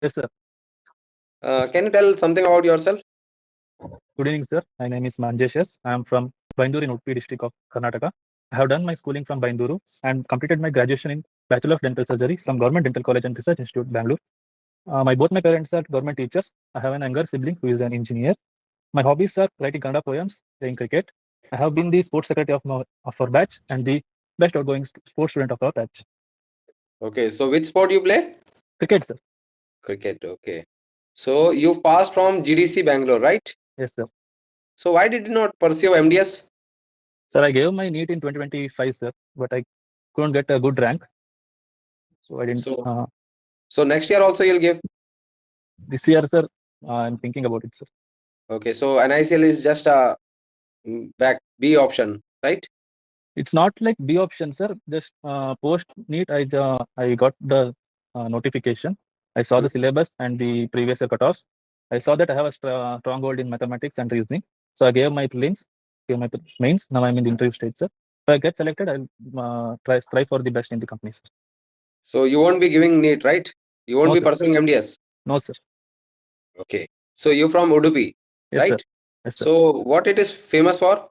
Yes, sir. Can you tell something about yourself? Good evening, sir. My name is Manjesh. I am from Bangalore in Udupi district of Karnataka. I have done my schooling from Bangalore and completed my graduation in Bachelor of Dental Surgery from Government Dental College and Research Institute, Bangalore. Both my parents are government teachers. I have an younger sibling who is an engineer. My hobbies are writing Kannada poems, playing cricket. I have been the sports secretary of our batch and the best outgoing sports student of our batch. Okay, so which sport you play? Cricket, sir. Cricket. Okay. So you passed from GDC Bangalore, right? Yes, sir. So why did you not pursue MDS? Sir, I gave my NEET in 2025, sir, but I couldn't get a good rank, so I didn't. So so next year also you'll give. This year, sir, I'm thinking about it, sir. Okay, so NICL is just a back B option, right? It's not like B option, sir. Just post NEET, I got the notification. I saw the syllabus and the previous year cutoffs. I saw that I have a stronghold in mathematics and reasoning. So I gave my prelims, gave my mains. Now I'm in the interview stage, sir. If I get selected, I'll try for the best in the company, sir. So you won't be giving NEET, right? You won't No, be sir. pursuing MDS. No, sir. Okay. So you're from Udupi, Yes, sir. right? Yes, sir. So what it is famous for?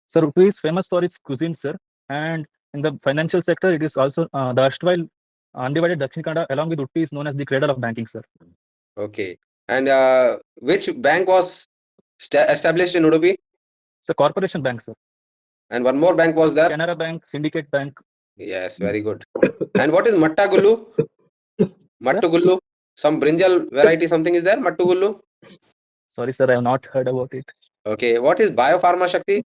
Sir, Udupi is famous for its cuisine, sir. And in the financial sector, it is also the erstwhile undivided Dakshin Kannada, along with Udupi, is known as the cradle of banking, sir. Okay. And which bank was established in Udupi? It's a corporation bank, sir. And one more bank was there? Canara Bank, Syndicate Bank. Yes, very good. And what is Matta Gullu? Mattu Gullu? Some brinjal variety, something is there? Mattu Gullu? Sorry, sir, I have not heard about it. Okay. What is Biopharma Shakti?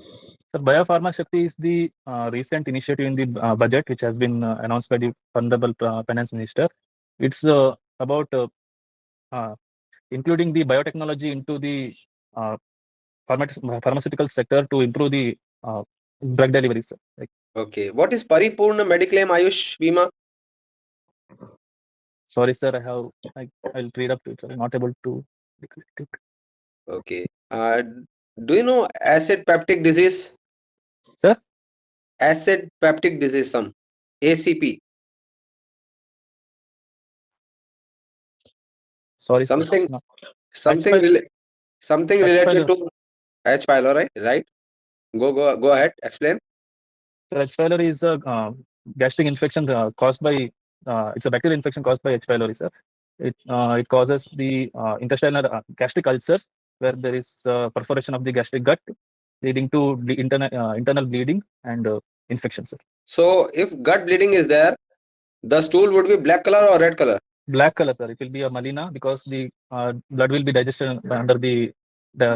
Sir, Biopharma Shakti is the recent initiative in the budget, which has been announced by the Honorable Finance Minister. It's about including the biotechnology into the pharmaceutical sector to improve the drug delivery, sir. Like, Okay. What is Paripurna Mediclaim Ayush Bima? sorry, sir, I'll read up to it, sir. I'm not able to. Okay. Do you know acid peptic disease? Sir? Acid peptic disease, some ACP. Sorry, Something, sir. No. something, H-file. something related to H. pylori, right? Go ahead. Explain. So H. pylori is a gastric infection caused by. It's a bacterial infection caused by H. pylori, sir. It causes the intestinal gastric ulcers where there is perforation of the gastric gut, leading to the internal bleeding and infection, sir. So, if gut bleeding is there, the stool would be black color or red color? Black color, sir. It will be a malina because the blood will be digested under the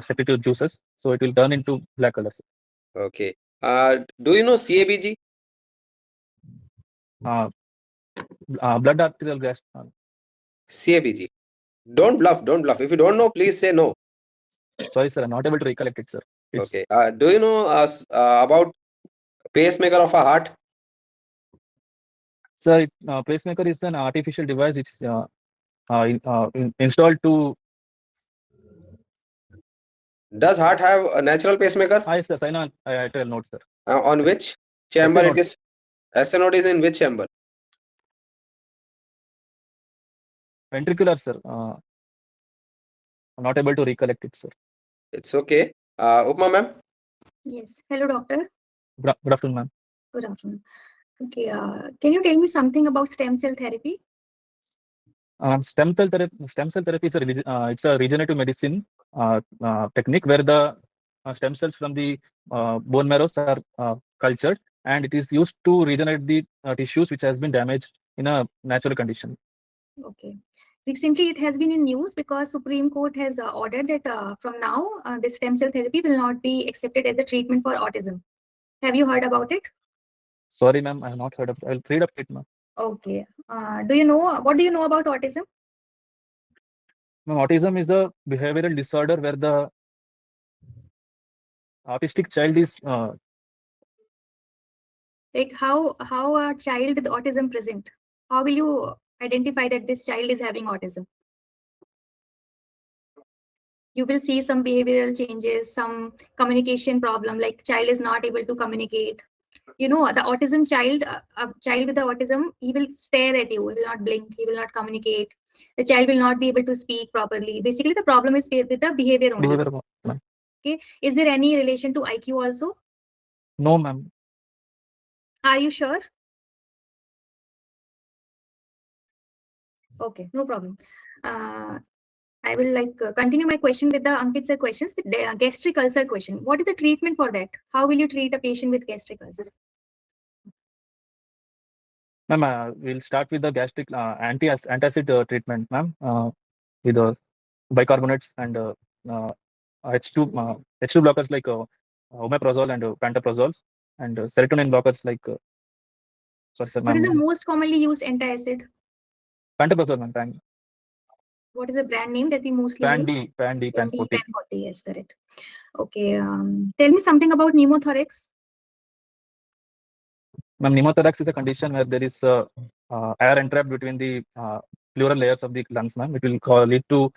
secretive juices, so it will turn into black color, sir. Okay. Do you know CABG? Blood arterial gas. CABG. Don't bluff. Don't bluff. If you don't know, please say no. Sorry, sir. I'm not able to recollect it, sir. Okay. Do you know about pacemaker of a heart? Sir, pacemaker is an artificial device which is installed to. Does heart have a natural pacemaker? Yes, sir. I know. I tell note, sir. On which chamber it is? SA node is in which chamber? Ventricular, sir. I'm not able to recollect it, sir. It's okay. Upma ma'am? Yes. Hello, doctor. Good afternoon, ma'am. Good afternoon. Okay. Can you tell me something about stem cell therapy? Stem cell therapy is it's a regenerative medicine technique where the stem cells from the bone marrows are cultured, and it is used to regenerate the tissues which has been damaged in a natural condition. Okay. Recently, it has been in news because Supreme Court has ordered that from now, this stem cell therapy will not be accepted as a treatment for autism. Have you heard about it? Sorry, ma'am, I have not heard of it. I'll read up it, ma'am. Okay. What do you know about autism? Ma'am, autism is a behavioral disorder where the autistic child is like how a child with autism present? How will you identify that this child is having autism? You will see some behavioral changes, some communication problem, like child is not able to communicate. You know, the autism child, a child with the autism, he will stare at you, he will not blink, he will not communicate. The child will not be able to speak properly. Basically, the problem is with the behavior only. Behavior, ma'am. Okay. Is there any relation to IQ also? No, ma'am. Are you sure? Okay, no problem. I will continue my question with the Ankit sir questions. The gastric ulcer question. What is the treatment for that? How will you treat a patient with gastric ulcer? Ma'am, we'll start with the gastric antacid treatment, ma'am, with bicarbonates and H2 H2 blockers like omeprazole and pantoprazole, and serotonin blockers like sorry, sir, What is the ma'am. most commonly used antacid? Pantoprazole, ma'am. What is the brand name that we mostly Pan use? D, Pan 40. Pan 40, yes, correct. Okay. Tell me something about pneumothorax. Ma'am, pneumothorax is a condition where there is air entrapped between the pleural layers of the lungs, ma'am. It will lead to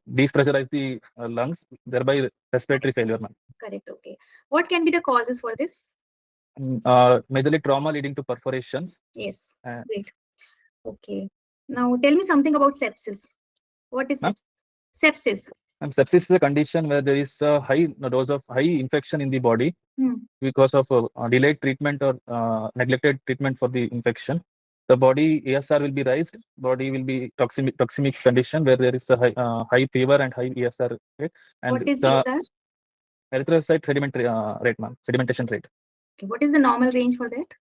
depressurize the lungs, thereby respiratory failure, ma'am. Correct. Okay. What can be the causes for this? Majorly trauma leading to perforations. Yes. Uh, Great. Okay. Now tell me something about sepsis. What is Ma'am? sepsis? And sepsis is a condition where there is a high dose of high infection in the body because of delayed treatment or neglected treatment for the infection. The body ESR will be raised. Body will be toxemic condition where there is a high fever and high ESR rate. And What is the ESR? erythrocyte sedimentary rate, ma'am. Sedimentation rate. Okay. What is the normal range for that?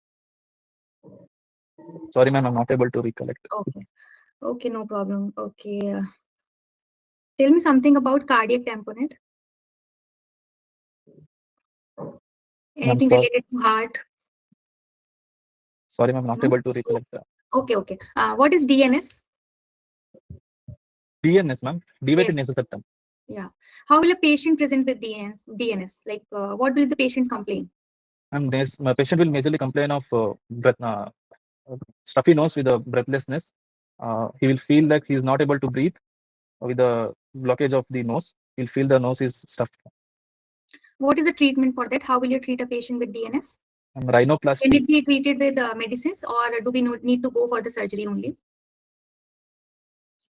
Sorry, ma'am, I'm not able to recollect. Okay. Okay, no problem. Okay. Tell me something about cardiac tamponade. Anything related to heart? Sorry, ma'am, not No? able to recollect that. Okay, okay. What is DNS? DNS, ma'am. Deviated Yes. nasal septum. Yeah. How will a patient present with DNS? Like, what will the patients complain? And this patient will majorly complain of stuffy nose with a breathlessness. He will feel like he is not able to breathe with the blockage of the nose. He'll feel the nose is stuffed. What is the treatment for that? How will you treat a patient with DNS? And rhinoplasty. Can it be treated with medicines, or do we need to go for the surgery only?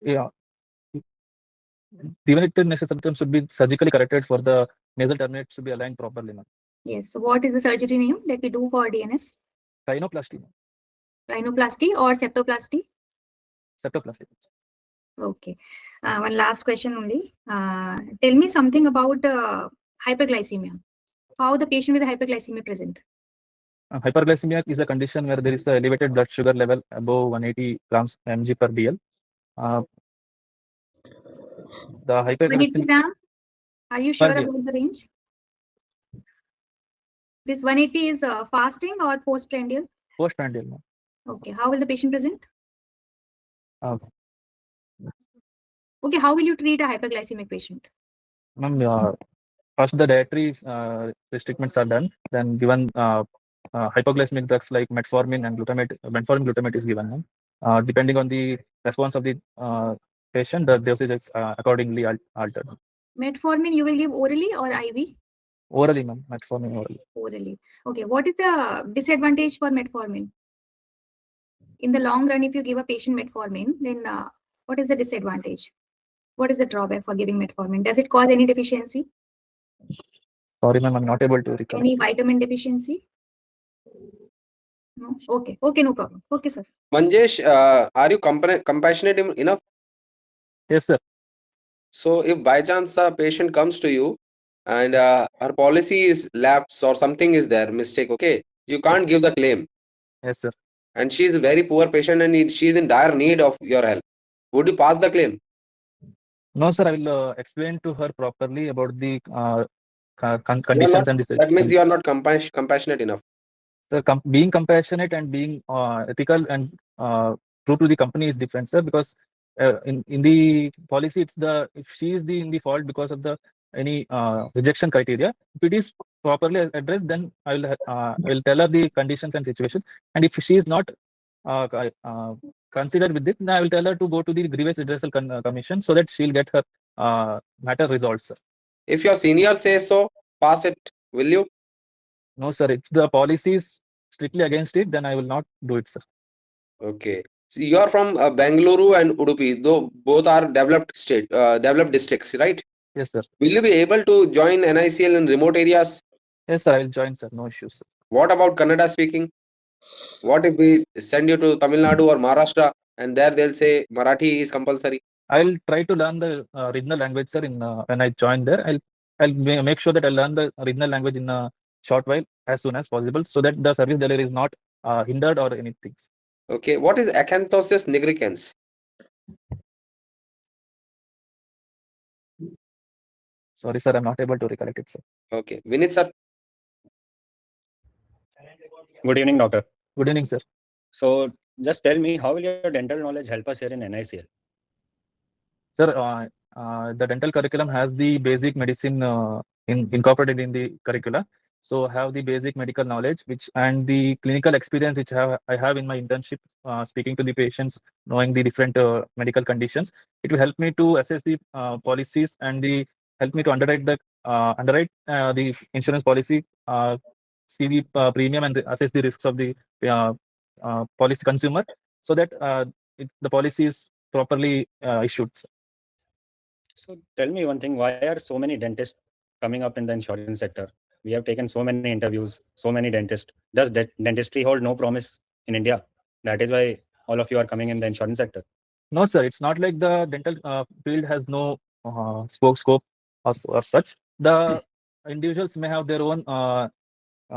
Yeah. Deviated nasal septum should be surgically corrected for the nasal terminate should be aligned properly, ma'am. Yes. So what is the surgery name that we do for DNS? Rhinoplasty. Rhinoplasty or septoplasty? Septoplasty. Okay. One last question only. Tell me something about hyperglycemia. How the patient with hyperglycemia present? Hyperglycemia is a condition where there is a elevated blood sugar level above 180 grams mg per dl. The 180 hyperglycemia. gram? Are you sure dl. about the range? This 180 is fasting or postprandial? Postprandial, ma'am. Okay. How will the patient present? Okay. Okay. How will you treat a hyperglycemic patient? Ma'am, first the dietary restrictions are done, then given hypoglycemic drugs like metformin and glutamate. Metformin glutamate is given. Depending on the response of the patient, the dosage is accordingly altered. Metformin you will give orally or IV? Orally, ma'am. Metformin orally. Orally. Okay. What is the disadvantage for metformin? In the long run, if you give a patient metformin, then what is the disadvantage? What is the drawback for giving metformin? Does it cause any deficiency? Sorry, ma'am, I'm not able to recall. Any vitamin deficiency? No? Okay. Okay, no problem. Okay, sir. Manjesh, are you compassionate enough? Yes, sir. So if by chance a patient comes to you and her policy is lapse or something is there, mistake, okay, you can't give the claim. Yes, sir. And she is a very poor patient and she is in dire need of your help. Would you pass the claim? No, sir, I will explain to her properly about the conditions not, and the. that means you are not compassionate enough. So being compassionate and being ethical and true to the company is different, sir, because in the policy, it's if she is in the fault because of the any rejection criteria. If it is properly addressed, then I will tell her the conditions and situations. And if she is not considered with it, then I will tell her to go to the grievance redressal commission so that she'll get her matter resolved, sir. If your senior says so, pass it. Will you? No, sir. It's the policies strictly against it, then I will not do it, sir. Okay. So you are from Bangalore and Udupi, though both are developed districts, right? Yes, sir. Will you be able to join NICL in remote areas? Yes, sir. I will join, sir. No issues, sir. What about Kannada speaking? What if we send you to Tamil Nadu or Maharashtra and there they'll say Marathi is compulsory? I'll try to learn the regional language, sir. In when I join there, I'll make sure that I learn the regional language in a short while as soon as possible, so that the service delivery is not hindered or anything. Okay. What is Acanthosis nigricans? Sorry, sir. I'm not able to recollect it, sir. Okay. Vinit sir. Good evening, doctor. Good evening, sir. So just tell me, how will your dental knowledge help us here in NICL? Sir, the dental curriculum has the basic medicine incorporated in the curricula. So have the basic medical knowledge, which and the clinical experience which I have in my internship, speaking to the patients, knowing the different medical conditions. It will help me to assess the policies and the help me to underwrite the insurance policy, see the premium and assess the risks of the uh, policy consumer, so that the policy is properly issued. So tell me one thing, why are so many dentists coming up in the insurance sector? We have taken so many interviews, so many dentists. Does dentistry hold no promise in India? That is why all of you are coming in the insurance sector. No, sir, it's not like the dental field has no scope or such. The individuals may have their own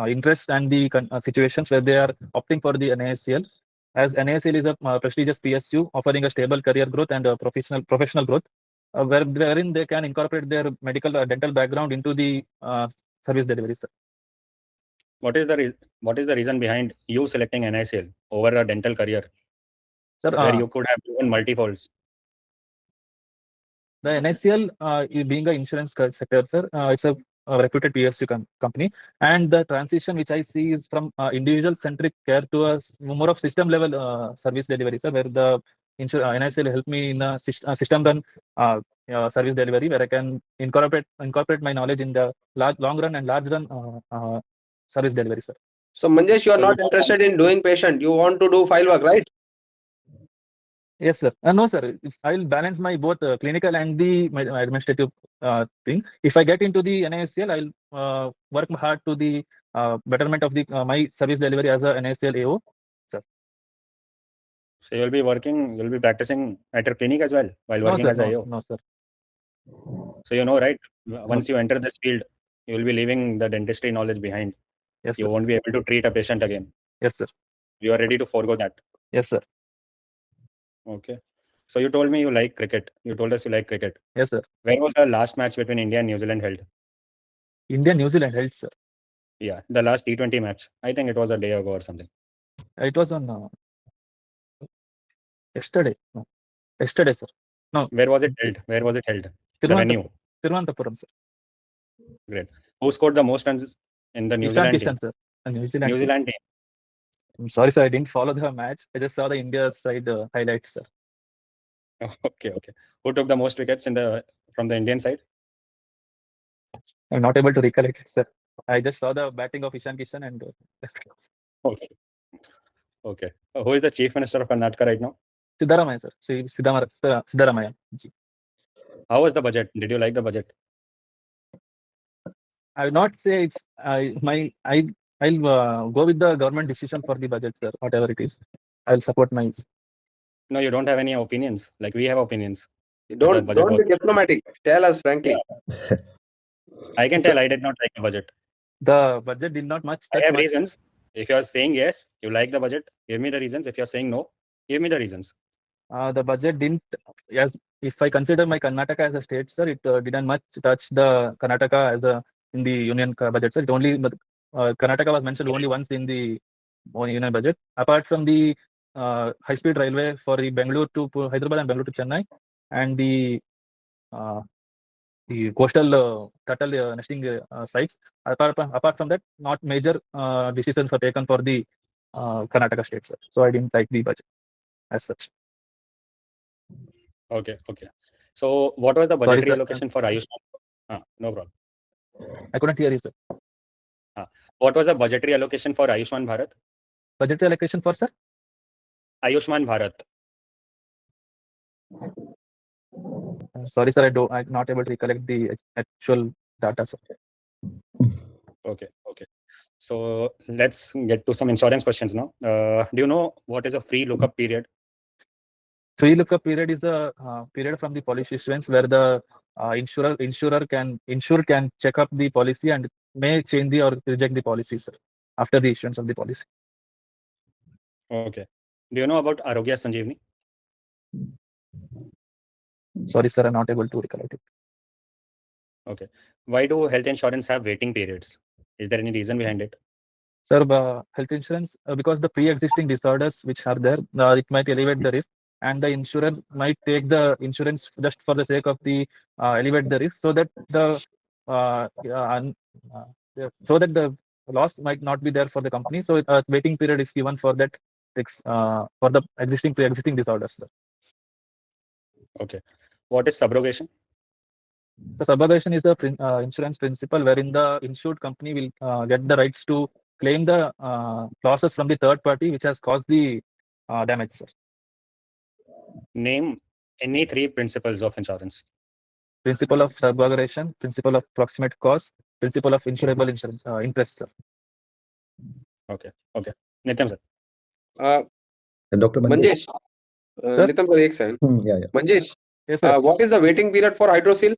interests and the situations where they are opting for the NICL. As NICL is a prestigious PSU offering a stable career growth and professional growth, wherein they can incorporate their medical dental background into the service delivery, sir. What is the reason behind you selecting NICL over a dental career, Sir, where you could have proven multifolds? the NICL, being an insurance sector, sir, it's a reputed PSU company, and the transition which I see is from individual-centric care to a more of system-level service delivery, sir, where the NICL help me in a system-run service delivery, where I can incorporate my knowledge in the long run and large run service delivery, sir. So Manjesh, you are So not interested in doing patient. You want to do file work, right? Yes, sir. No, sir. I'll balance my both clinical and the my administrative thing. If I get into the NICL, I'll work hard to the betterment of the my service delivery as a NICL-AO, sir. So you'll be practicing at your clinic as well while No, working sir. as a No, AO. no, sir. So you know, right? Once you enter this field, you will be leaving the dentistry knowledge behind. Yes, You sir. won't be able to treat a patient again. Yes, sir. You are ready to forego that. Yes, sir. Okay. So you told me you like cricket. You told us you like cricket. Yes, sir. Where was the last match between India and New Zealand held? India, New Zealand held, sir. Yeah, the last T20 match. I think it was a day ago or something. It was on yesterday. No, yesterday, sir. No, Where was it held? Where was it held? The venue. Tiruvananthapuram, sir. Great. Who scored the most runs in the New Ishan Zealand Kishan, team? sir. New Zealand. New team. Zealand team. I'm sorry, sir. I didn't follow the match. I just saw the India side highlights, sir. Okay, okay. Who took the most wickets from the Indian side? I'm not able to recollect it, sir. I just saw the batting of Ishan Kishan and Okay. Okay. Who is the Chief Minister of Karnataka right now? Siddaramaya, sir. Siddaramaya. Ji. How was the budget? Did you like the budget? I will not say it's I'll go with the government decision for the budget, sir. Whatever it is, I'll support my. No, you don't have any opinions. Like we have opinions. The Don't budget was. be diplomatic. Tell us frankly. I can tell I did not like the budget. The budget did not much I touch have much. reasons. If you are saying yes, you like the budget, give me the reasons. If you are saying no, give me the reasons. The budget didn't. Yes, if I consider my Karnataka as a state, sir, it didn't much touch the Karnataka as a in the union budget, sir. It only Karnataka was mentioned only once in the union budget. Apart from the high-speed railway for the Bangalore to Hyderabad and Bangalore to Chennai, and uh, the coastal turtle nesting sites. Apart from that, not major decisions were taken for the Karnataka state, sir. So I didn't like the budget as such. Okay, okay. So what was the Sorry, budgetary sir. allocation for Ayushman? No problem. I couldn't hear you, sir. What was the budgetary allocation for Ayushman Bharat? Budgetary allocation for, sir? Ayushman Bharat. Sorry, sir, I'm not able to recollect the actual data, sir. Okay. So let's get to some insurance questions now. Do you know what is a free lookup period? Free lookup period is a period from the policy issuance where the insured can check up the policy and may change the or reject the policy, sir, after the issuance of the policy. Okay. Do you know about Arogya Sanjeevani? Sorry, sir, I'm not able to recollect it. Okay. Why do health insurance have waiting periods? Is there any reason behind it? Sir, health insurance, because the pre-existing disorders which are there, it might elevate the risk, and the insurance might take the insurance just for the sake of the elevate the risk, so that the loss might not be there for the company. So waiting period is given for that for the pre-existing disorders, sir. Okay. What is subrogation? So subrogation is the insurance principle wherein the insured company will get the rights to claim the losses from the third party which has caused the damage, sir. Name any 3 principles of insurance. Principle of subrogation, principle of proximate cause, principle of insurable interest, sir. Okay. Nityam sir. Dr. Manjesh. Sir? Nitam sir, एक second. Yeah. Manjesh, Yes, sir. what is the waiting period for hydrocele?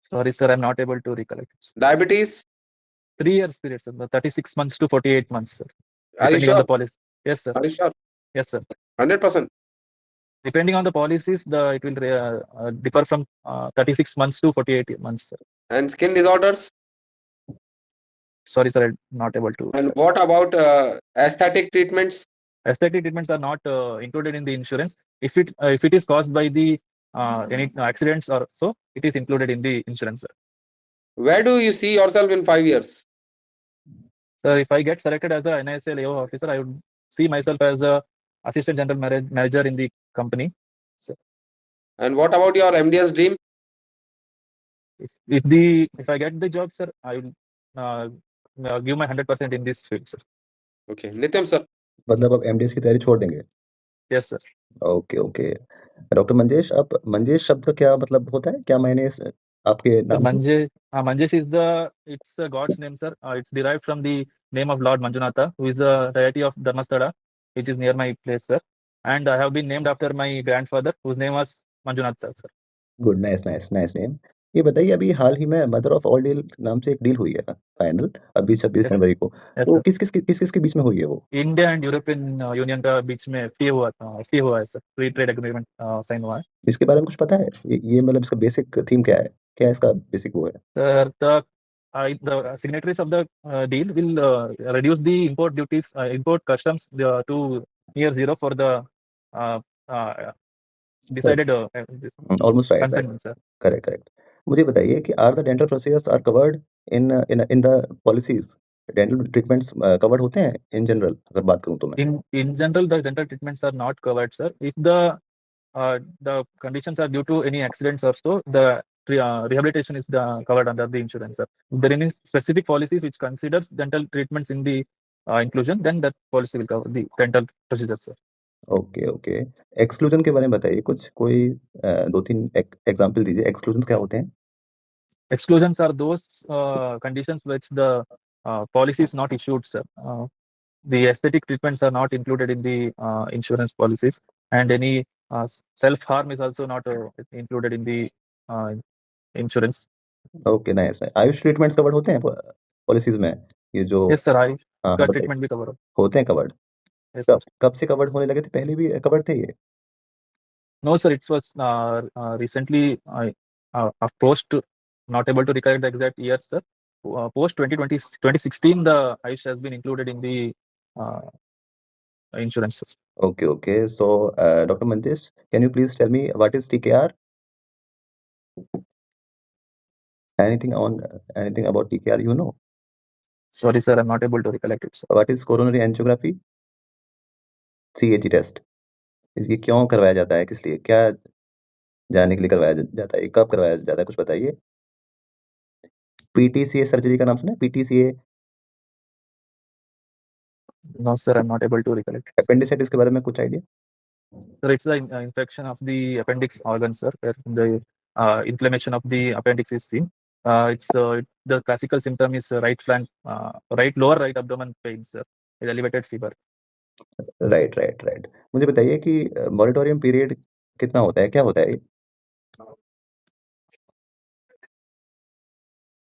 Sorry, sir, I'm not able to recollect it, sir. Diabetes? 3 years period, sir. 36 months to 48 months, sir. Are you Depending on sure? the policy. Yes, sir. Are you sure? Yes, sir. 100%. Depending on the policies, it will differ from 36 months to 48 months, sir. And skin disorders? Sorry, sir, I'm not able to. And what about aesthetic treatments? Aesthetic treatments are not included in the insurance. If it is caused by the any accidents or so, it is included in the insurance, sir. Where do you see yourself in 5 years? So if I get selected as a NICL-AO officer, I would see myself as a assistant general manager in the company. So And what about your MDS dream? if I get the job, sir, I will give my 100% in this field, sir. Okay. Nityam sir. मतलब अब MDS की तैयारी छोड़ देंगे? Yes, sir. Okay. Doctor Manjesh, अब मंजेश शब्द का क्या मतलब होता है? क्या मायने आपके So नाम के? Manjesh it's a God's name, sir. It's derived from the name of Lord Manjunatha, who is a deity of Dharmasthara, which is near my place, sir. And I have been named after my grandfather, whose name was Manjunath, sir. Good, nice name. ये बताइए, अभी हाल ही में mother of all deal नाम से एक deal हुई है final, अभी 26 Yes. जनवरी को. Yes, तो sir. किस के बीच में हुई है वो? इंडिया एंड यूरोपियन यूनियन का बीच में FTA हुआ है sir. Free trade agreement sign हुआ है. इसके बारे में कुछ पता है? ये मतलब इसका बेसिक थीम क्या है? क्या इसका बेसिक वो है? Sir, the signatories of the deal will reduce the import duties, import customs to near zero for the decided almost right. consent, sir. Correct. मुझे बताइए कि are the dental procedures are covered in the policies? Dental treatments covered होते हैं in general, अगर बात करूं तो मैं? In general, the dental treatments are not covered, sir. If the conditions are due to any accidents or so, the rehabilitation is covered under the insurance, sir. If there are any specific policies which considers dental treatments in the inclusion, then that policy will cover the dental procedures, sir. Okay. Exclusion के बारे में बताइए कुछ, कोई 2-3 example दीजिए. Exclusion क्या होते हैं? Exclusions are those conditions which the policy is not issued, sir. The aesthetic treatments are not included in the insurance policies, and any self-harm is also not included in the insurance. Okay, nice. Ayush treatments covered होते हैं policies में? ये जो Yes, sir. हाँ, का बताइए. treatment भी cover होते हैं कवर्ड? Yes, sir. कब से कवर्ड होने लगे थे? पहले भी कवर्ड थे ये? No, sir. It was recently post. Not able to recollect the exact year, sir. Post 2016, the Ayush has been included in the insurance. Okay. So, Dr. Manjesh, can you please tell me what is TKR? Anything about TKR you know? Sorry, sir. I'm not able to recollect it, sir. What is coronary angiography? CAG test. ये क्यों करवाया जाता है? किस लिए? क्या जानने के लिए करवाया जाता है? कब करवाया जाता है? कुछ बताइए. PTCA सर्जरी का नाम सुना है? PTCA No, sir, I'm not able to recollect. Appendicitis के बारे में कुछ idea? Sir, it's the infection of the appendix organ, sir, where the inflammation of the appendix is seen. The classical symptom is right flank, lower right abdomen pain, sir, with elevated fever. Right. मुझे बताइए कि moratorium period कितना होता है? क्या होता है ये?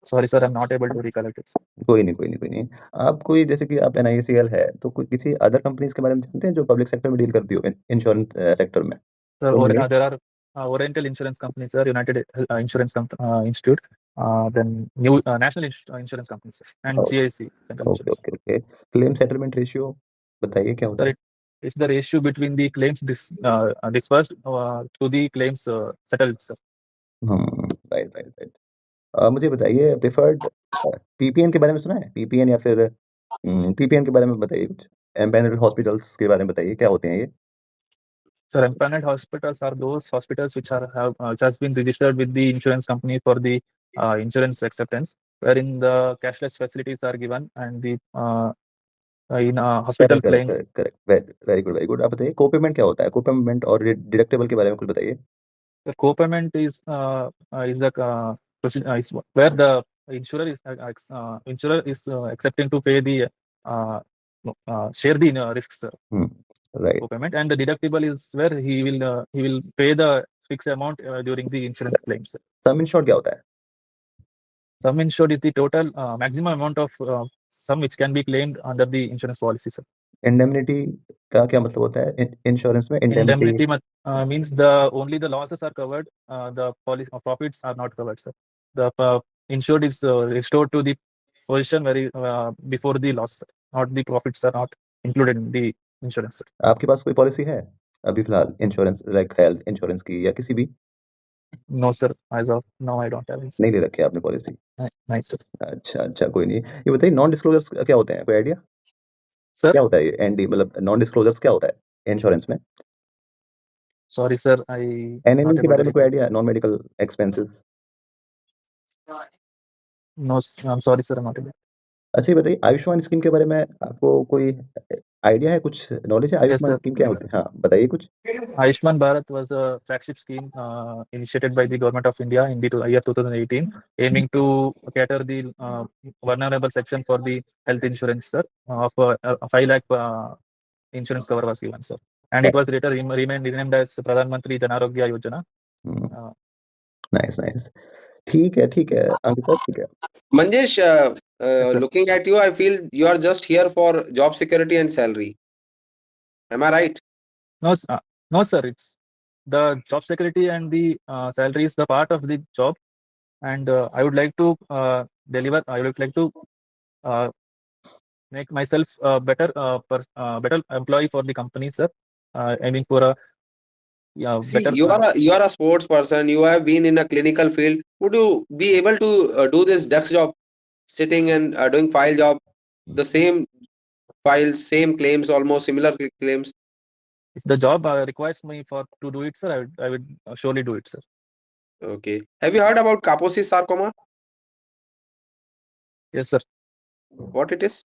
Sorry, sir, I'm not able to recollect it. कोई नहीं। आप कोई जैसे कि आप NICL है, तो कोई किसी अदर कंपनीज़ के बारे में जानते हैं जो पब्लिक सेक्टर में डील करती हो इंश्योरेंस सेक्टर में? Sir, तो नहीं। there are Oriental Insurance Company, sir, United Insurance Institute, then New National Insurance Company, sir, and Oh. GIC. Central Insurance. Okay. Claim settlement ratio बताइए क्या होता Sir, है? it's the ratio between the claims disbursed to the claims settled, sir. Right. मुझे बताइए preferred PPN के बारे में सुना है? PPN या फिर PPN के बारे में बताइए कुछ। एम्पैनल्ड हॉस्पिटल्स के बारे में बताइए, क्या होते हैं ये? Sir, empaneled hospitals are those hospitals which has been registered with the insurance company for the insurance acceptance, wherein the cashless facilities are given and the in hospital claims. Correct. Very good. आप बताइए कोपेमेंट क्या होता है? कोपेमेंट और deductible के बारे में कुछ बताइए। The co-payment is the is where the insurer is accepting to pay the share the risks, sir. Right. Co-payment, and the deductible is where he will pay the fixed amount during the insurance claims, sir. Some insured क्या होता है? Sum insured is the total maximum amount of sum which can be claimed under the insurance policy, sir. Indemnity का क्या मतलब होता है insurance में? Indemnity means only the losses are covered, the policy profits are not covered, sir. The insured is restored to the position where before the loss, sir. Not the profits are not included in the insurance, sir. आपके पास कोई policy है अभी फिलहाल insurance, like health insurance की या किसी भी? No, sir. As of now, I don't have it, sir. नहीं ले रखी है आपने पॉलिसी? Nice, sir. अच्छा, कोई नहीं। ये बताइए नॉन डिस्क्लोजर्स क्या होते हैं? कोई आइडिया? Sir, क्या होता है ये ND मतलब नॉन डिस्क्लोजर्स क्या होता है इंश्योरेंस में? sorry, sir. I not NME के able बारे to में कोई recall. Idea? Non medical expenses? No, I'm sorry, sir. I'm not able. अच्छा ये बताइए आयुष्मान स्कीम के बारे में आपको कोई आइडिया है, कुछ नॉलेज है? आयुष्मान sir. स्कीम क्या होती है? हाँ, बताइए कुछ। Ayushman Bharat was a flagship scheme initiated by the government of India in the year 2018, aiming to cater the vulnerable section for the health insurance, sir, of 5 lakh insurance cover was given, sir. And it was later renamed as Pradhan Mantri Jan Arogya Yojana. Nice. ठीक है अंकित sir, ठीक है। Manjesh, sir. looking at you, I feel you are just here for job security and salary. Am I right? No, sir. It's the job security and the salary is the part of the job, and I would like to deliver. I would like to make myself a better employee for the company, sir. Aiming for a See, better. you are a sports person. You have been in a clinical field. Would you be able to do this desk job, sitting and doing file job, the same files, same claims, almost similar claims? If the job requires me to do it, sir, I would surely do it, sir. Okay. Have you heard about Kaposi sarcoma? Yes, sir. What it is,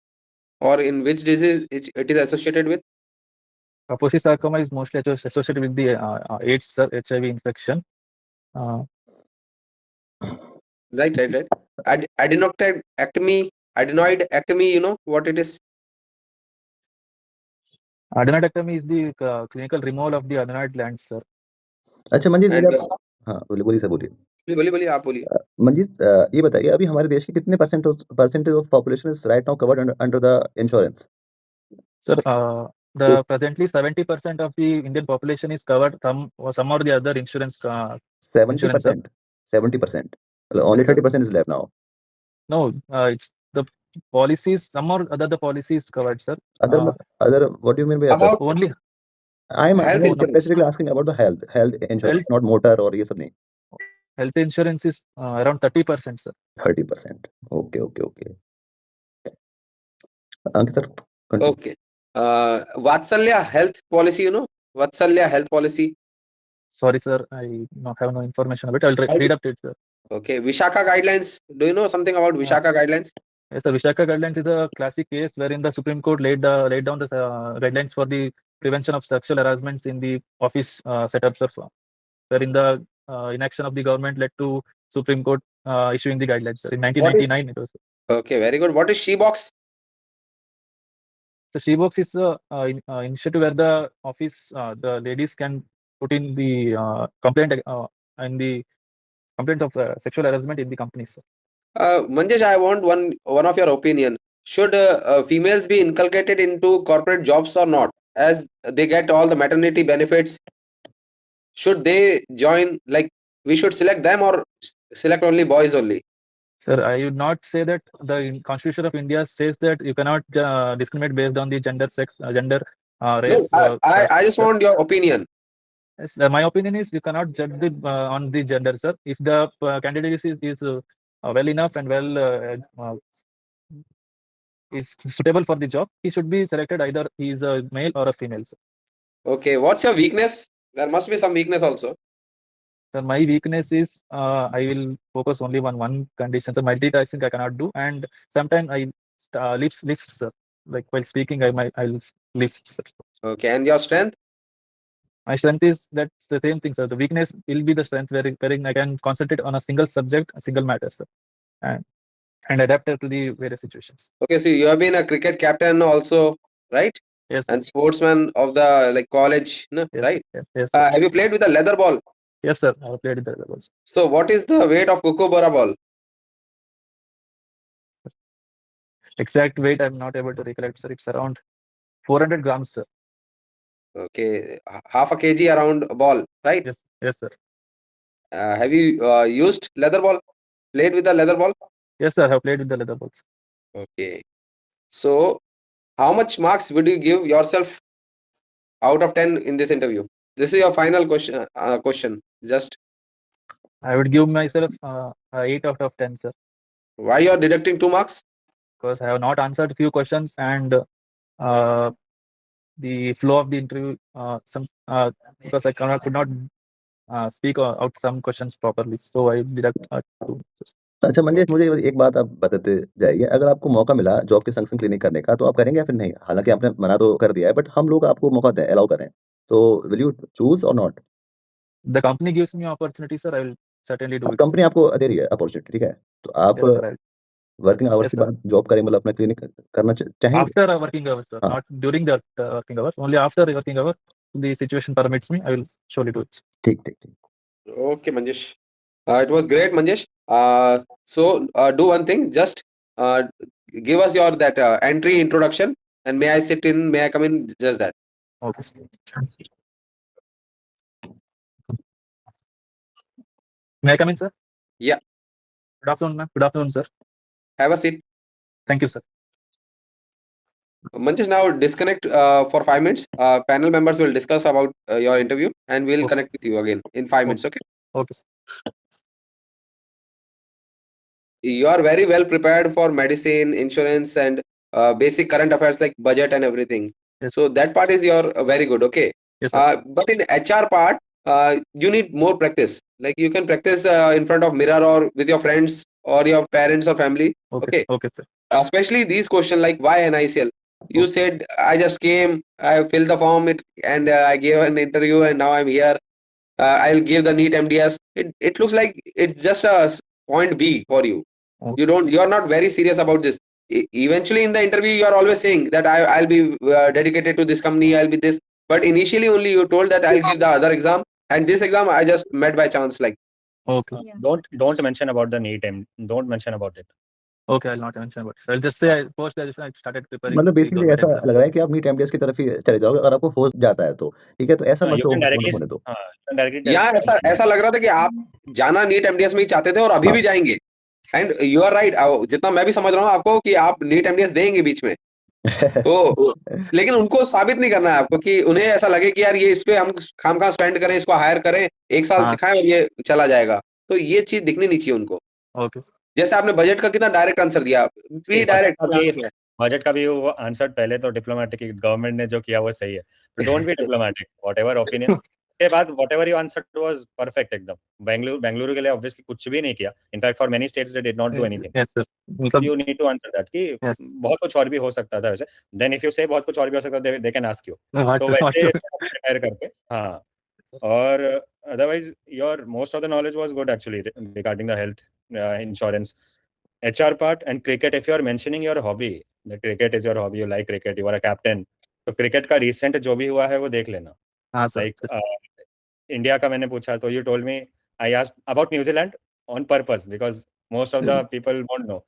or in which disease it is associated with? Kaposi sarcoma is mostly associated with the AIDS, sir, HIV infection. Right. Adenoid ectomy, you know what it is? Adenodectomy is the clinical removal of the adenoid glands, sir. अच्छा Manjeet, And हाँ बोलिए sir, बोलिए। बोलिए आप बोलिए। मंजीत, ये बताइए अभी हमारे देश के कितने percentage of population is right now covered under the insurance? Sir, the presently 70% of the Indian population is covered some or the other insurance. 70%. 70%. Only Yes, sir. 30% is left now. No, it's the policies. Some or other the policies covered, sir. Other, what do you mean by other? About Only I'm health insurance. specifically asking about the health insurance, not motor or ये सब नहीं. health insurance is around 30%, sir. 30%. Okay. Ankit sir, continue. Okay. Vatsalya health policy, you know? Vatsalya health policy. Sorry, sir. I have no information about it. I'll read up to it, sir. Okay, Vishaka guidelines. Do you know something about Vishaka guidelines? Yes, sir. Vishaka guidelines is a classic case wherein the Supreme Court laid down the guidelines for the prevention of sexual harassments in the office setups of wherein the inaction of the government led to Supreme Court issuing the guidelines, sir. In What is 1999 it was. okay? Very good. What is she box? So Shebox is a initiative where the office the ladies can put in the complaint in the complaint of sexual harassment in the companies, sir. Manjesh, I want one of your opinion. Should females be inculcated into corporate jobs or not? As they get all the maternity benefits, should they join? Like we should select them or select only boys only? Sir, I would not say that the Constitution of India says that you cannot discriminate based on the gender, sex, gender, No, race. I just want your opinion. Yes, my opinion is you cannot judge on the gender, sir. If the candidate is well enough and is suitable for the job, he should be selected either he is a male or a female, sir. Okay, what's your weakness? There must be some weakness also. So my weakness is I will focus only on one condition. So multitasking I cannot do, and sometimes I lisp, sir. Like while speaking, I'll lisp, sir. Okay, and your strength? My strength is that's the same thing, sir. The weakness will be the strength wherein I can concentrate on a single subject, a single matter, sir, and adapt it to the various situations. Okay, so you have been a cricket captain also, right? Yes, sir. And sportsman of the like college, no? Yes, Right? yes, sir. Have you played with a leather ball? Yes, sir. I have played in the levels. So what is the weight of Kookaburra ball? Exact weight I'm not able to recollect, sir. It's around 400 grams, sir. Okay, half a kg around a ball, right? Yes, sir. Have you used leather ball? Played with the leather ball? Yes, sir. I have played with the leather balls. Okay. So how much marks would you give yourself out of 10 in this interview? This is your final question. Just I would give myself 8 out of 10, sir, why you are deducting 2 marks? because I have not answered a few questions and the flow of the interview, because I could not speak out some questions properly, so I deduct 2. अच्छा मंजेश, मुझे एक बात आप बताते जाइए, अगर आपको मौका मिला जॉब के संग-संग क्लिनिक करने का, तो आप करेंगे या फिर नहीं? हालाँकि आपने मना तो कर दिया है, बट हम लोग आपको मौका दें, अलाउ करें, तो विल यू चूज़ और not? The company gives me opportunity, sir. I will certainly do अब it, sir. कंपनी आपको दे रही है अपॉर्च्युनिटी, ठीक है? तो आप Yes, sir. Working hours Yes, के sir. बाद जॉब करें, मतलब अपना क्लिनिक करना चाहेंगे? After working hours, sir, हाँ. not during the working hours. Only after working hour, the situation permits me, I will surely do it. ठीक, ठीक, ठीक. Okay, Manjesh. It was great, Manjesh. So do one thing, just give us your that entry introduction, and may I sit in, may I come in, just that. Okay, sir. May I come in, sir? Yeah. Good afternoon, ma'am. Good afternoon, sir. Have a seat. Thank you, sir. Manjesh, now disconnect for 5 minutes. Panel members will discuss about your interview, and we'll Okay. connect with you again in 5 minutes. Okay. Okay, sir. You are very well prepared for medicine, insurance, and basic current affairs like budget and everything. Yes. So that part is your very good. Okay. Yes, sir. But in HR part, you need more practice. Like you can practice in front of mirror or with your friends or your parents or family. Okay. Okay, sir. Especially these questions like why NICL. You Okay. said I just came, I filled the form, and I gave an interview, and now I'm here. I'll give the NEET MDS. It looks like it's just a point B for you. Okay. You are not very serious about this. Eventually in the interview you are always saying that I'll be dedicated to this company, I'll be this, but initially only you told that I'll give the other exam, and this exam I just met by chance. Like Okay. Yeah. Don't mention about the NEET and don't mention about it. Okay, I'll not mention about it. So I'll just say post graduation I started preparing. मतलब the basically government ऐसा exam. लग रहा है कि आप NEET MDS की तरफ ही चले जाओगे अगर आपको हो जाता है तो, ठीक है? तो ऐसा मत You can directly होने दो. यहाँ ऐसा लग रहा था कि आप जाना NEET MDS में ही चाहते थे और अभी भी जाएंगे, एंड यू आर राइट. जितना मैं भी समझ रहा हूँ आपको कि आप NEEट MDS देंगे बीच में, तो लेकिन उनको साबित नहीं करना है आपको कि उन्हें ऐसा लगे कि यार ये इस पे हम खामखा स्पेंड करें, इसको हायर करें, 1 साल हाँ. सिखाएं और ये चला जाएगा. तो ये चीज दिखनी नहीं चाहिए उनको. Okay, sir. जैसे आपने बजट का कितना डायरेक्ट आंसर दिया, भी डायरेक्ट. बजट का भी वो आंसर पहले तो डिप्लोमेटिक गवर्नमेंट ने जो किया वो सही है, तो don't be diplomatic. Whatever opinion उसके बाद whatever you answered was perfect एकदम. बेंगलुरु के लिए obviously कुछ भी नहीं किया. In fact, for many states they did not do anything. Yes, sir. So मतलब you need to answer that कि Yes. बहुत कुछ और भी हो सकता था वैसे. Then if you say बहुत कुछ और भी हो सकता था, they can ask you. what तो what वैसे to- prepare करके हाँ. और otherwise your most of the knowledge was good actually regarding the health insurance. HR part and cricket, if you are mentioning your hobby, the cricket is your hobby, you like cricket, you are a captain, तो cricket का recent जो भी हुआ है वो देख लेना. हाँ सर. लाइक इंडिया का मैंने पूछा तो you told me I asked about New Zealand on purpose because most of the people won't know.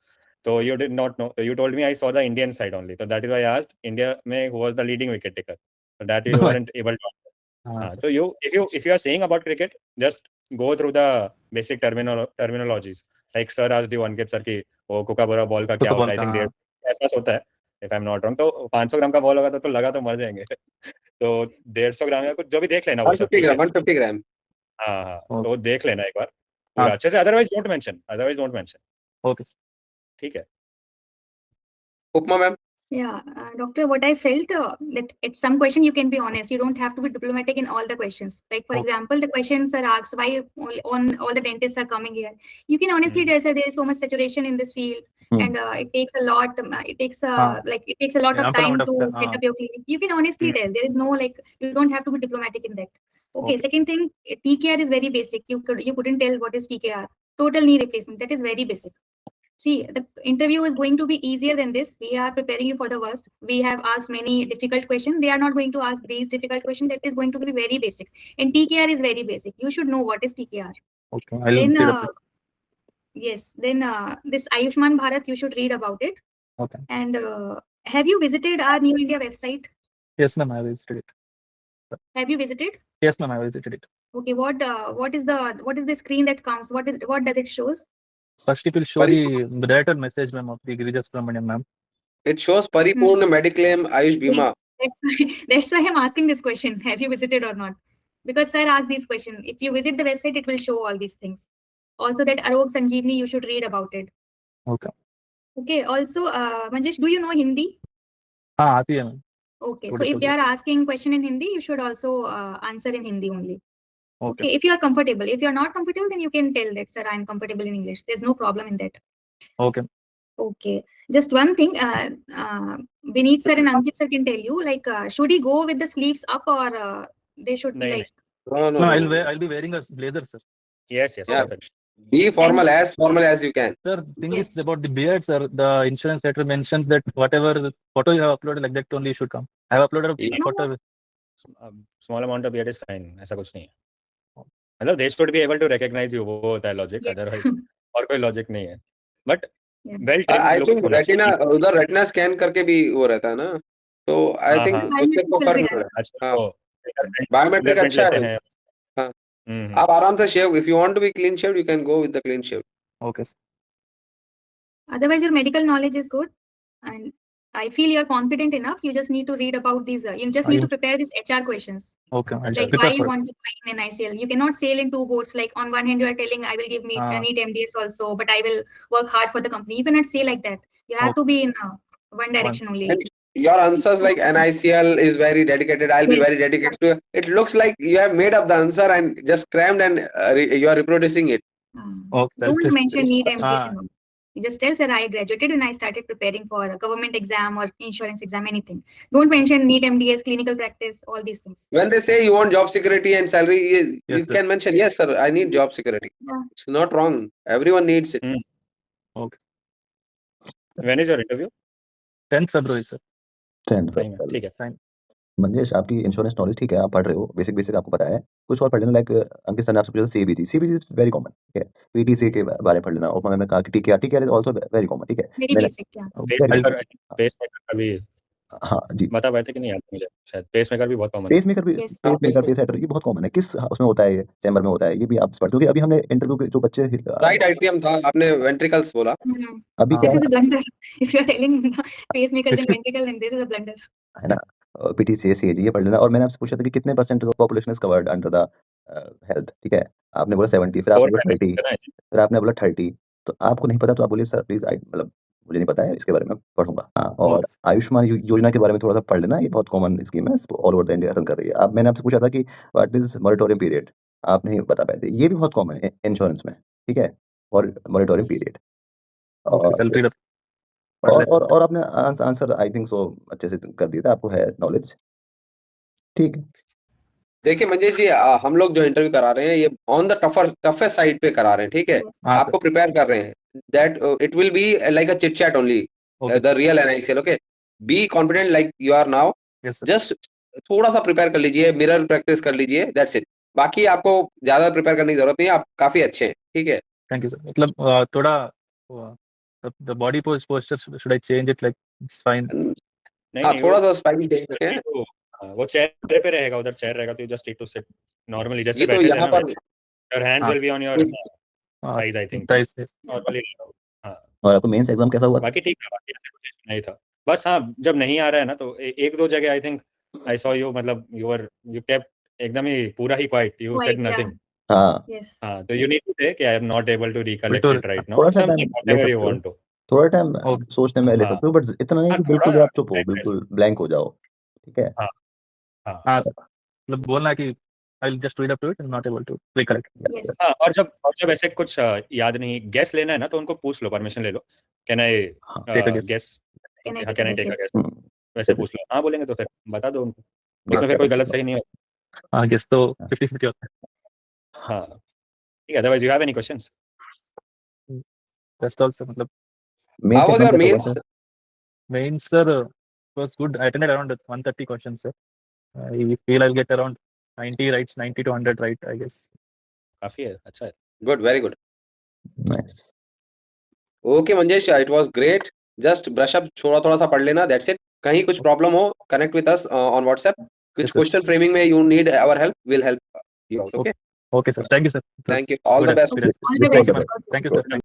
तो यू डिड नॉट नो, तो you told me I saw the Indian side only, तो that is why I asked India में who was the leading wicket taker, so that you weren't able to answer. हाँ So you if you are saying about cricket, just go through the basic terminologies. Like sir asked you Ankit sir कि वो कुकाबोरा ball का क्या Kookaburra होता है, आई का, think ऐसा होता है if I'm not wrong. तो 500 ग्राम का बॉल होगा तो लगा तो मर जाएंगे. तो 150 ग्राम का कुछ जो भी देख लेना वो सब 150 ठीक है. ग्राम 150 ग्राम. हाँ हाँ, Okay. तो देख लेना एक बार हाँ पूरा अच्छे से, अदरवाइज डोंट मेंशन. Okay. ठीक है. उपमा ma'am. Yeah, doctor, what I felt that at some question you can be honest. You don't have to be diplomatic in all the questions. Like for Okay. example, the questions are asked why all the dentists are coming here. You can honestly tell sir there is so much saturation in this field, and it takes a lot. It takes it takes a lot of Ample time amount of to time, set up your clinic. You can honestly tell. There is no like you don't have to be diplomatic in that. Okay. Okay. Second thing, TKR is very basic. You couldn't tell what is TKR. Total knee replacement. That is very basic. See, the interview is going to be easier than this. We are preparing you for the worst. We have asked many difficult questions. They are not going to ask these difficult questions. That is going to be very basic. And TKR is very basic. You should know what is TKR. Okay. I'll Then, read up. yes, then this Ayushman Bharat, you should read about it. Okay. And have you visited our New India website? Yes, ma'am. I visited it. Have you visited? Yes, ma'am. I visited it. Okay. What is the screen that comes? What does it shows? First, it will show the director message, ma'am, of the Girijas Brahmanian, ma'am. It shows Paripurna Mediclaim Ayush Bima. Yes, that's why I'm asking this question. Have you visited or not? Because sir asked this question. If you visit the website, it will show all these things. Also that Arog Sanjeevani, you should read about it. Okay. Okay. Also, Manjesh, do you know Hindi? हाँ आती है, ma'am. Okay. So if they are asking question in Hindi, you should also answer in Hindi only. Okay. Okay. If you are comfortable. If you are not comfortable, then you can tell that, sir, I'm comfortable in English. There's no problem in that. Okay. Okay. Just one thing, Vineet sir and Ankit sir can tell you, like, should he go with the sleeves up or they should be नहीं, like, No, No, I'll be wearing a blazer, sir. Yes, Yeah. perfect. Be formal as you can. Sir, thing is Yes. about the beard, sir. The insurance letter mentions that whatever photo you have uploaded, like that only you should come. I have uploaded a Yeah. photo. Small amount of beard is fine, ऐसा कुछ नहीं है. मतलब they should be able to recognize you, वो होता है logic, yes. otherwise और कोई logic नहीं है. But Yeah. well I trimmed think look होना retina चाहिए. उधर retina scan करके भी वो रहता है ना, तो I हाँ, think हाँ. उससे तो फर्क नहीं Biometric पड़ेगा. अच्छा हाँ. तो Biometric fingerprint अच्छा लेते है. हैं. हाँ. हम्म. आप आराम से shave. If you want to be clean shaved, you can go with the clean shave. Okay. Sir. Otherwise, your medical knowledge is good, and I feel you're confident enough. You just need to read about these. You just need to prepare these HR questions. Okay. I'll Like prepare why you for it. want to join NICL. You cannot sail in two boats. Like on one hand, you are telling I will give me NEET MDS also, but I will work hard for the company. You cannot say like that. You have to be in one direction only. And your answers like NICL is very dedicated. I'll be Yes. very dedicated to it. It looks like you have made up the answer and just crammed and you are reproducing it. Okay. Don't mention NEET MDS Ah. and all. You just tell, sir, I graduated and I started preparing for a government exam or insurance exam, anything. Don't mention NEET MDS, clinical practice, all these things. When they say you want job security and salary, you Yes, sir. can mention, yes, sir, I need job security. Yeah. It's not wrong. Everyone needs it. Okay. When is your interview? 10th February, sir. 10th Fine, February. ठीक है. मंजेश, आपकी insurance knowledge ठीक है, आप पढ़ रहे हो, basic आपको पता है. कुछ और पढ़ लेना, लाइक अंकित सर ने आपसे पूछा सीबीजी इज वेरी कॉमन, ठीक है. पीटीसी के बारे में पढ़ लेना, और मैंने कहा कि TKR is also very common, ठीक है. Very मैंने basic, yeah. पेसमेकर का भी हाँ जी, बता पाए थे कि नहीं याद मुझे, शायद पेसमेकर भी बहुत कॉमन है. पेसमेकर भी, Yes. पेसमेकर ये बहुत कॉमन है. किस उसमें होता है, ये चैम्बर में होता है, ये भी आप पढ़ते हो. अभी हमने इंटरव्यू के जो बच्चे राइट आइट्रियम था, आपने वेंट्रिकल्स बोला. अभी क्या This is a blunder. If you are telling pacemakers and ventricle, then this is a blunder. है ना, पीटीसी सीएजी ये पढ़ लेना. और मैंने आपसे पूछा था कि कितने percent of population is covered under the health, ठीक है. आपने बोला 70, फिर आपने बोला 30, फिर आपने बोला 30. तो आपको नहीं पता तो आप बोलिए सर प्लीज, मतलब मुझे नहीं पता है, इसके बारे में पढ़ूंगा। हाँ, और Okay. आयुष्मान योजना के बारे में थोड़ा सा पढ़ लेना, ये बहुत कॉमन स्कीम है, all over the India run कर रही है। अब मैंने आपसे पूछा था कि व्हाट इज मॉरेटोरियम पीरियड, आप नहीं बता पाए थे, ये भी बहुत कॉमन है इंश्योरेंस में, ठीक है, और moratorium period. Okay, sir. Read up. और आपने आंसर आई थिंक सो अच्छे से कर दिया था, आपको है नॉलेज, ठीक है। देखिए मंजेश जी, हम लोग जो इंटरव्यू करा रहे हैं ये ऑन द टफेस्ट साइड पे करा रहे हैं, ठीक है। Yes. हाँ, आपको प्रिपेयर कर रहे हैं that it will be like a chit chat only, Okay. The real NICL, okay. Be confident like you are now, Yes, sir. Just थोड़ा सा प्रिपेयर कर लीजिए, मिरर प्रैक्टिस कर लीजिए, दैट्स इट। बाकी आपको ज्यादा प्रिपेयर करने की जरूरत नहीं है, आप काफी अच्छे हैं, ठीक है। Thank you, sir. मतलब थोड़ा the body posture should I change it like it's fine? नहीं हाँ, नहीं, थोड़ा वो सा स्पाइकिंग देख सकते हैं। तो, वो चेहरे पे रहेगा, उधर चेयर रहेगा, तो just need to sit normally जैसे ये तो बैठे थे यहाँ ना, पर योर हैंड्स हाँ, विल बी ऑन योर हाँ, thighs, I think thighs, yes. Normally. हाँ, और आपको मेंस एग्जाम कैसा हुआ था? बाकी ठीक है, बाकी ऐसे कुछ issue नहीं था। बस हाँ, जब नहीं आ रहा है ना तो एक दो जगह I think I saw you, मतलब यू केप्ट एकदम ही पूरा ही quite, you said Quite, yeah. Nothing. हाँ, Yes. हाँ, तो यू नीड टू से कि I am not able to recollect बिल्कुल। इट राइट नाउ, थोड़ा और सा टाइम समथिंग ले व्हाटएवर यू सकते हो, वांट टू। थोड़ा टाइम Okay. सोचने में ले हाँ, सकते हो, बट इतना नहीं हाँ, कि बिल्कुल भी थोड़ा आप चुप हो, बिल्कुल ब्लैंक हो जाओ, ठीक है। हाँ, हाँ, हाँ, sir. मतलब बोलना कि I'll just read up to it and not able to recollect. Yes. हाँ। और जब ऐसे कुछ याद नहीं, गैस लेना है ना, तो उनको पूछ लो, परमिशन ले लो, can I Take a guess. Guess, Can I हाँ, take can a I guess? Take a Yes. Guess, वैसे पूछ लो। हाँ बोलेंगे तो फिर बता दो उनको, उसमें फिर Yes. कोई गलत सही नहीं होता। हाँ, guess तो 50-50 होता हाँ, ठीक है, otherwise you have any questions? है. That's also मतलब mains how was exam your कैसा हुआ मेंस? था? main sir was good. I attended around 130 questions, sir. I feel I'll get around 90 rights, 90 to 100 right, I guess. काफी है, अच्छा है। Good, very good. Nice. Okay Manjesh, it was great. Just brush up थोड़ा सा पढ़ लेना, that's it. कहीं कुछ प्रॉब्लम हो, connect with us on WhatsApp. कुछ Yes, sir. क्वेश्चन फ्रेमिंग में you need our help, will help you out, okay. Okay, sir. Thank you, sir. It was thank you, all good the help, best. good help. All the Thank best. you, ma'am. Thank you, sir.